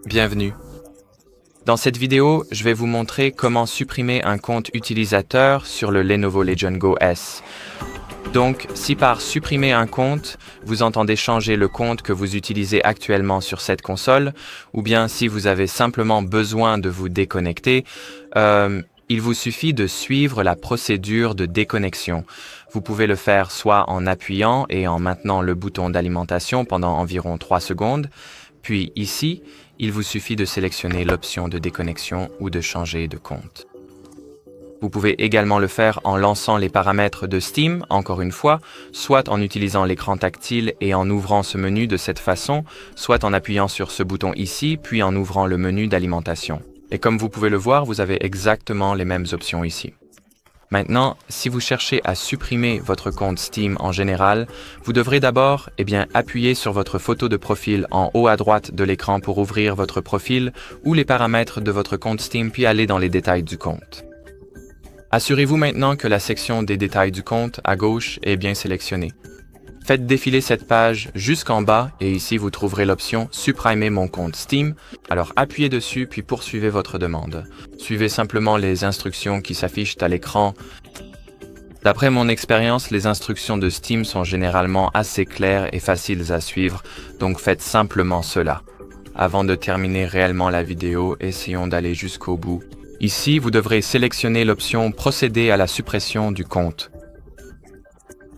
Bienvenue. Dans cette vidéo, je vais vous montrer comment supprimer un compte utilisateur sur le Lenovo Legion Go S. Donc, si par supprimer un compte, vous entendez changer le compte que vous utilisez actuellement sur cette console, ou bien si vous avez simplement besoin de vous déconnecter, il vous suffit de suivre la procédure de déconnexion. Vous pouvez le faire soit en appuyant et en maintenant le bouton d'alimentation pendant environ 3 secondes, puis ici, il vous suffit de sélectionner l'option de déconnexion ou de changer de compte. Vous pouvez également le faire en lançant les paramètres de Steam, encore une fois, soit en utilisant l'écran tactile et en ouvrant ce menu de cette façon, soit en appuyant sur ce bouton ici, puis en ouvrant le menu d'alimentation. Et comme vous pouvez le voir, vous avez exactement les mêmes options ici. Maintenant, si vous cherchez à supprimer votre compte Steam en général, vous devrez d'abord appuyer sur votre photo de profil en haut à droite de l'écran pour ouvrir votre profil ou les paramètres de votre compte Steam puis aller dans les détails du compte. Assurez-vous maintenant que la section des détails du compte à gauche est bien sélectionnée. Faites défiler cette page jusqu'en bas et ici vous trouverez l'option « Supprimer mon compte Steam ». Alors appuyez dessus puis poursuivez votre demande. Suivez simplement les instructions qui s'affichent à l'écran. D'après mon expérience, les instructions de Steam sont généralement assez claires et faciles à suivre, donc faites simplement cela. Avant de terminer réellement la vidéo, essayons d'aller jusqu'au bout. Ici, vous devrez sélectionner l'option « Procéder à la suppression du compte ».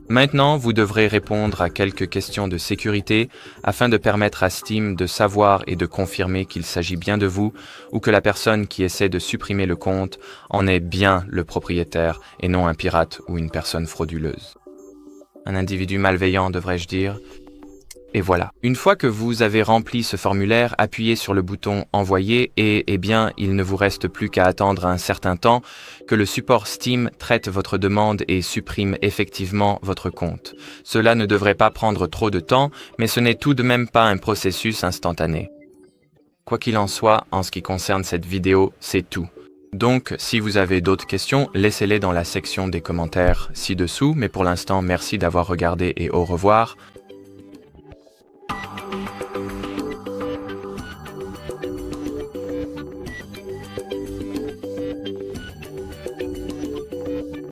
Maintenant, vous devrez répondre à quelques questions de sécurité afin de permettre à Steam de savoir et de confirmer qu'il s'agit bien de vous ou que la personne qui essaie de supprimer le compte en est bien le propriétaire et non un pirate ou une personne frauduleuse. Un individu malveillant, devrais-je dire. Et voilà. Une fois que vous avez rempli ce formulaire, appuyez sur le bouton « Envoyer » et il ne vous reste plus qu'à attendre un certain temps que le support Steam traite votre demande et supprime effectivement votre compte. Cela ne devrait pas prendre trop de temps, mais ce n'est tout de même pas un processus instantané. Quoi qu'il en soit, en ce qui concerne cette vidéo, c'est tout. Donc, si vous avez d'autres questions, laissez-les dans la section des commentaires ci-dessous, mais pour l'instant, merci d'avoir regardé et au revoir.